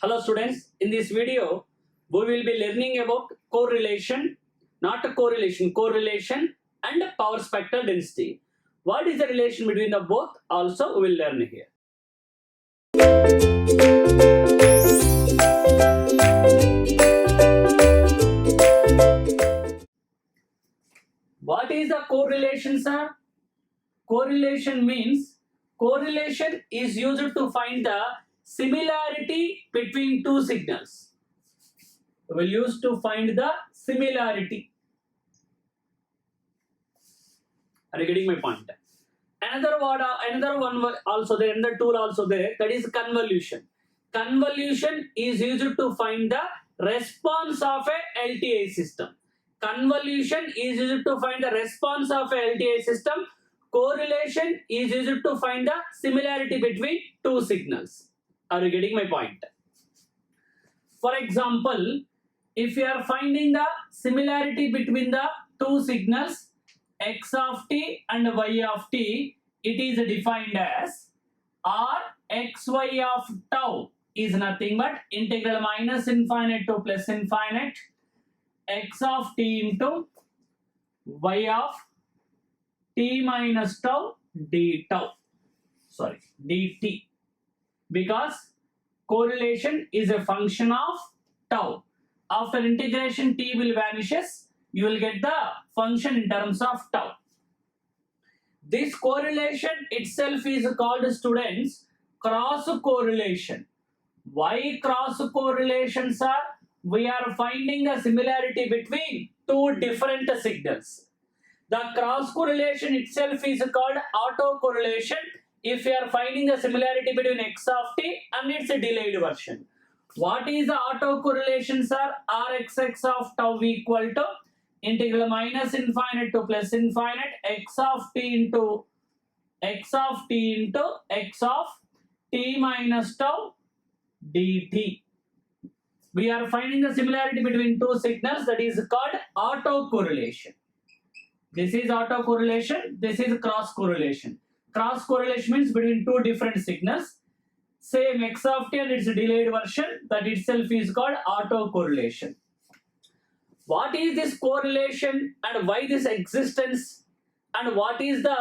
Hello students, in this video we will be learning about correlation, not correlation, correlation and power spectral density. What is the relation between the both also we will learn here. What is the correlation, sir? Correlation means correlation is used to find the similarity between two signals. We will use to find the similarity. Are you getting my point? Another one also there, another tool also there, that is convolution. Convolution is used to find the response of a LTI system. Convolution is used to find the response of a LTI system. Correlation is used to find the similarity between two signals. Are you getting my point? For example, if you are finding the similarity between the two signals x of t and y of t, it is defined as r xy of tau is nothing but integral minus infinite to plus infinite x of t into y of t minus tau dt, because correlation is a function of tau. After integration t will vanishes, you will get the function in terms of tau. This correlation itself is called, students, cross correlation. Why cross correlations are? We are finding the similarity between two different signals. The cross correlation itself is called autocorrelation if you are finding the similarity between x of t and its delayed version. What is the autocorrelation, sir? Rxx of tau equal to integral minus infinite to plus infinite x of t into x of t minus tau dt. We are finding the similarity between two signals, that is called autocorrelation. This is autocorrelation, this is cross correlation. Cross correlation means between two different signals, same x of t and its delayed version, that itself is called autocorrelation. What is this correlation and why this existence, and what is the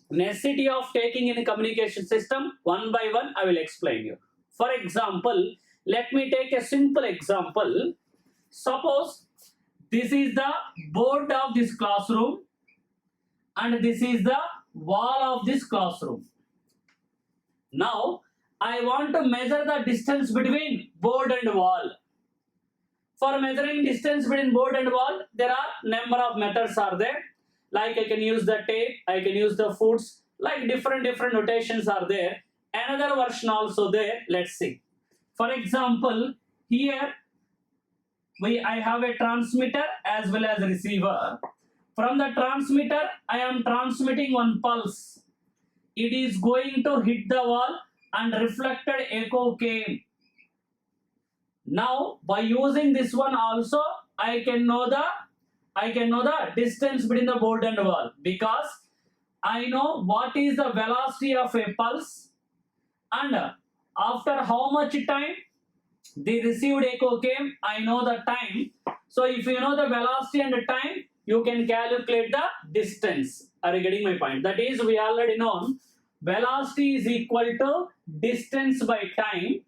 necessity of taking in a communication system? One by one I will explain you. For example, let me take a simple example. Suppose this is the board of this classroom and this is the wall of this classroom. Now I want to measure the distance between board and wall. For measuring distance between board and wall, there are number of methods are there. Like I can use the tape, I can use the foots, like different notations are there. Another version also there. Let's see. For example, here I have a transmitter as well as a receiver. From the transmitter, I am transmitting one pulse. It is going to hit the wall and reflected echo came. Now by using this one also I can know the distance between the board and wall, because I know what is the velocity of a pulse and after how much time the received echo came, I know the time. So if you know the velocity and the time, you can calculate the distance. Are you getting my point? That is, we already know velocity is equal to distance by time.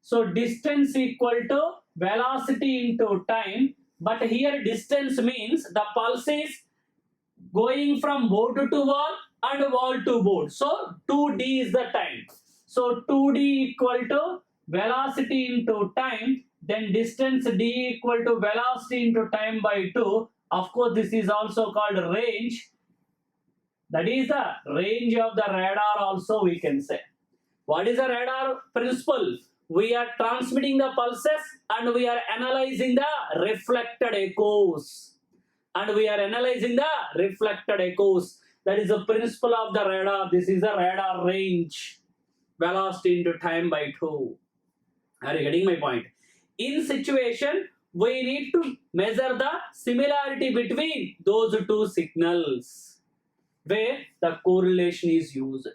So distance equal to velocity into time. But here distance means the pulse is going from board to wall and wall to board. So 2d is the time. So 2d equal to velocity into time, then distance d equal to velocity into time by 2. Of course, this is also called range. That is the range of the radar also we can say. What is the radar principle? We are transmitting the pulses and we are analyzing the reflected echoes. That is the principle of the radar. This is the radar range. Velocity into time by 2. Are you getting my point? In situation, we need to measure the similarity between those two signals where the correlation is used.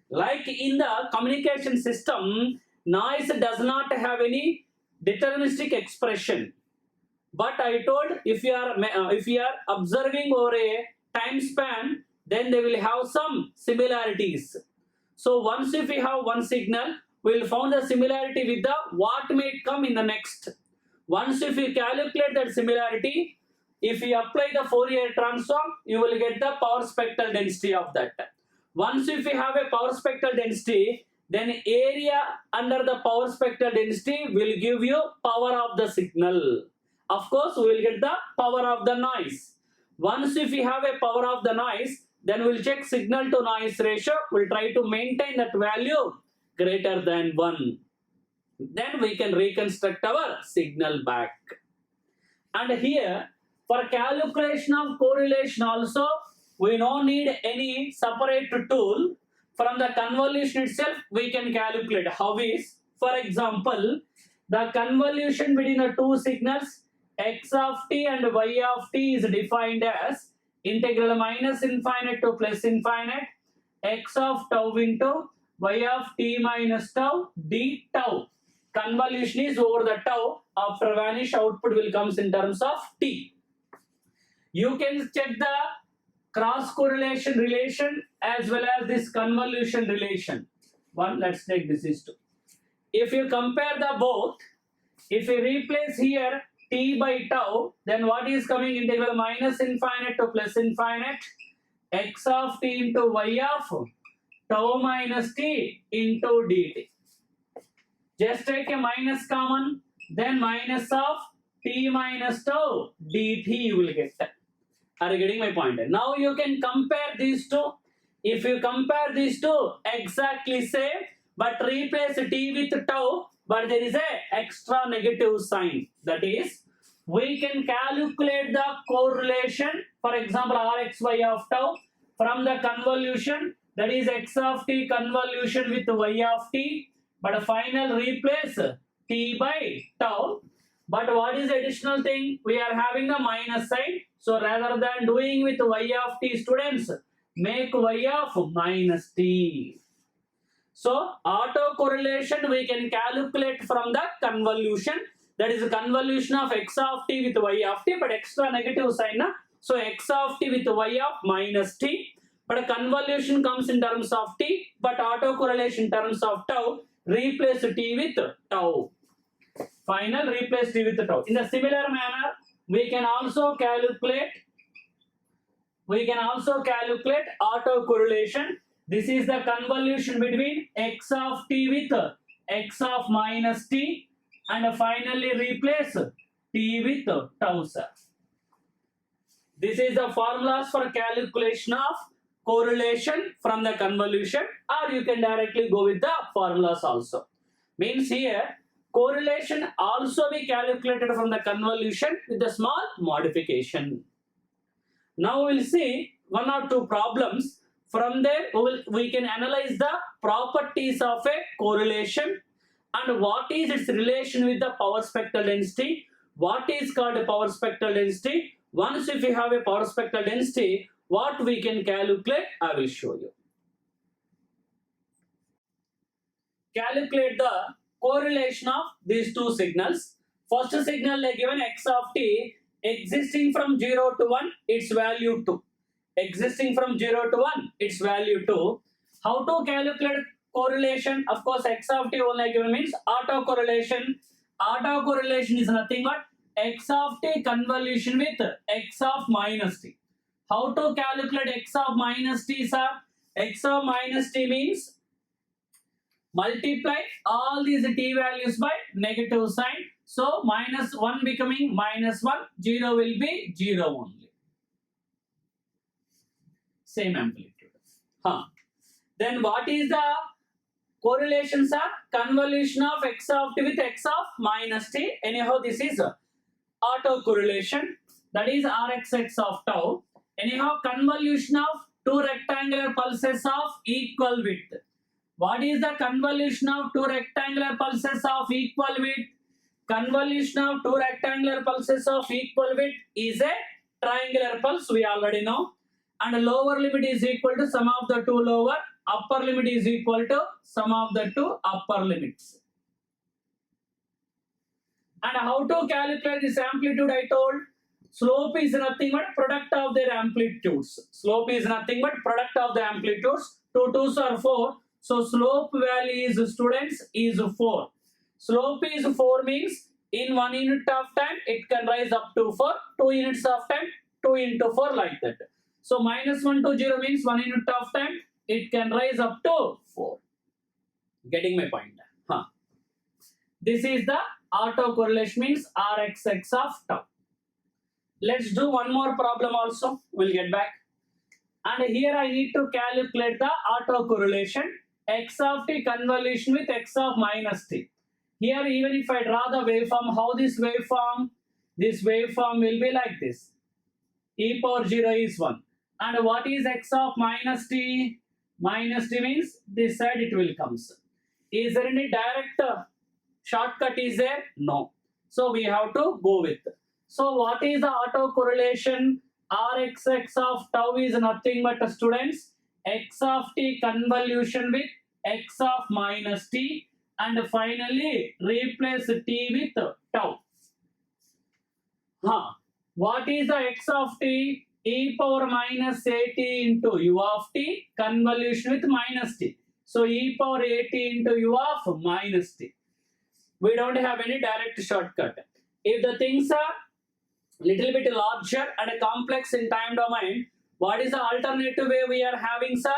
Like in the communication system, noise does not have any deterministic expression. But I told if you are observing over a time span, then they will have some similarities. So once if we have one signal, we will find the similarity with the what may come in the next. Once if you calculate that similarity, if you apply the Fourier transform, you will get the power spectral density of that. Once if you have a power spectral density, then area under the power spectral density will give you power of the signal. Of course, we will get the power of the noise. Once if we have a power of the noise, then we'll check signal to noise ratio. We'll try to maintain that value greater than 1. Then we can reconstruct our signal back. And here, for calculation of correlation also, we don't need any separate tool. From the convolution itself, we can calculate. How is, for example, the convolution between the two signals x of t and y of t is defined as integral minus infinite to plus infinite x of tau into y of t minus tau d tau. Convolution is over the tau. After vanish, output will comes in terms of t. You can check the cross correlation relation as well as this convolution relation. One, let's take this is 2. If you compare the both, if you replace here t by tau, then what is coming? Integral minus infinite to plus infinite x of t into y of tau minus t into dt. Just take a minus common, then minus of t minus tau dt you will get. Are you getting my point? Now you can compare these two. If you compare these two, exactly same, but replace t with tau, but there is a extra negative sign. That is, we can calculate the correlation, for example, Rxy of tau from the convolution, that is x of t convolution with y of t, but final replace t by tau. But what is the additional thing? We are having the minus sign. So rather than doing with y of t, students, make y of minus t. So autocorrelation we can calculate from the convolution. That is the convolution of x of t with y of t, but extra negative sign. So x of t with y of minus t. But convolution comes in terms of t, but autocorrelation in terms of tau. Replace t with tau. Final replace t with tau. In a similar manner, we can also calculate autocorrelation. This is the convolution between x of t with x of minus t, and finally replace t with tau, sir. This is the formulas for calculation of correlation from the convolution, or you can directly go with the formulas also. Means here, correlation also be calculated from the convolution with a small modification. Now we will see one or two problems. From there, we can analyze the properties of a correlation and what is its relation with the power spectral density. What is called a power spectral density? Once if you have a power spectral density, what we can calculate, I will show you. Calculate the correlation of these two signals. First signal they given x of t existing from 0 to 1, its value 2. Existing from 0 to 1, its value 2. How to calculate correlation? Of course, x of t only given means autocorrelation. Autocorrelation is nothing but x of t convolution with x of minus t. How to calculate x of minus t, sir? X of minus t means multiply all these t values by negative sign. So minus 1 becoming minus 1, 0 will be 0 only. Same amplitude. Then what is the correlation, sir? Convolution of x of t with x of minus t. Anyhow, this is autocorrelation. That is Rxx of tau. Anyhow, convolution of two rectangular pulses of equal width. What is the convolution of two rectangular pulses of equal width? Convolution of two rectangular pulses of equal width is a triangular pulse, we already know. And lower limit is equal to sum of the two lower, upper limit is equal to sum of the two upper limits. And how to calculate this amplitude? I told slope is nothing but product of their amplitudes. Slope is nothing but product of the amplitudes. 2 2s are 4. So slope value is, students, is 4. Slope is 4 means in 1 unit of time it can rise up to 4. 2 units of time 2 into 4 like that. So minus 120 means 1 unit of time it can rise up to 4. Getting my point? Huh. This is the autocorrelation, means Rxx of tau. Let's do one more problem also. We'll get back. And here I need to calculate the autocorrelation x of t convolution with x of minus t. Here even if I draw the waveform, how this waveform will be like this. E power 0 is 1. And what is x of minus t? Minus t means this side it will comes. Is there any direct shortcut is there? No. So we have to go with. So what is the autocorrelation? Rxx of tau is nothing but, students, x of t convolution with x of minus t, and finally replace t with tau. What is the x of t? E power minus at into u of t convolution with minus t. So e power at into u of minus t. We don't have any direct shortcut. If the things are little bit larger and complex in time domain, what is the alternative way we are having, sir?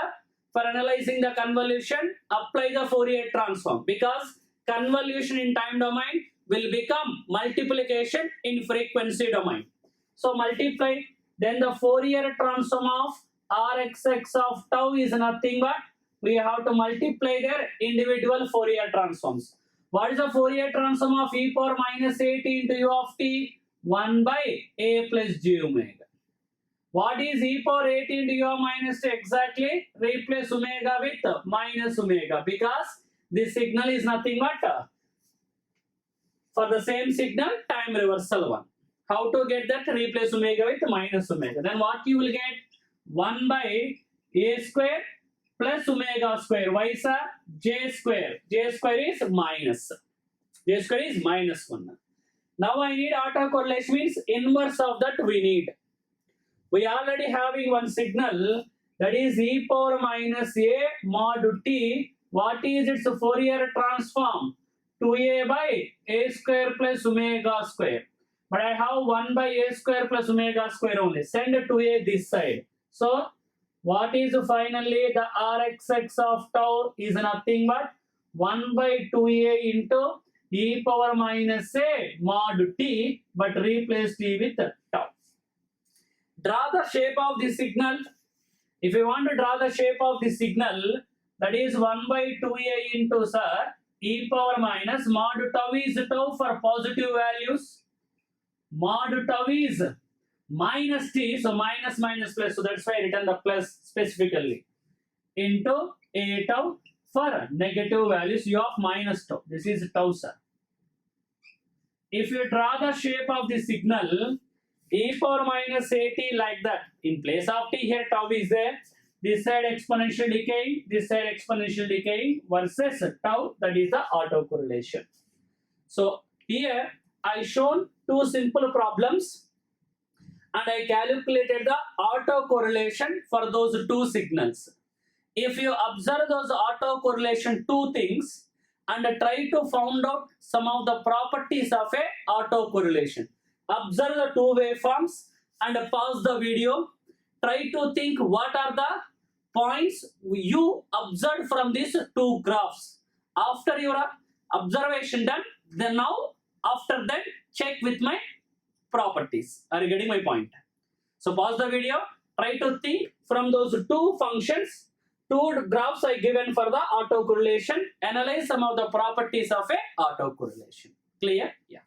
For analyzing the convolution, apply the Fourier transform, because convolution in time domain will become multiplication in frequency domain. So multiply, then the Fourier transform of Rxx of tau is nothing but we have to multiply their individual Fourier transforms. What is the Fourier transform of e power minus at into u of t? 1 by a plus j omega. What is e power at into u minus t? Exactly replace omega with minus omega, because this signal is nothing but for the same signal time reversal one. How to get that? Replace omega with minus omega. Then what you will get? 1 by a square plus omega square. Why, sir? J square. J square is minus. J square is minus 1. Now I need autocorrelation, means inverse of that we need. We already having one signal, that is e power minus a mod t. What is its Fourier transform? 2a by a square plus omega square. But I have 1 by a square plus omega square only. Send 2a this side. So what is finally the Rxx of tau is nothing but 1 by 2a into e power minus a mod t, but replace t with tau. Draw the shape of the signal. If you want to draw the shape of the signal, that is 1 by 2a into, sir, e power minus mod tau is tau for positive values. Mod tau is minus t, so minus minus plus, so that's why I written the plus specifically, into a tau for negative values u of minus tau. This is tau, sir. If you draw the shape of the signal, e power minus at like that, in place of t here tau is there, this side exponential decaying, this side exponential decaying versus tau, that is the autocorrelation. So here I shown two simple problems and I calculated the autocorrelation for those two signals. If you observe those autocorrelation two things and try to find out some of the properties of a autocorrelation, observe the two waveforms and pause the video. Try to think what are the points you observed from these two graphs. After your observation done, then now after that check with my properties. Are you getting my point? So pause the video, try to think from those two functions, two graphs I given for the autocorrelation, analyze some of the properties of a autocorrelation. Clear? Yeah.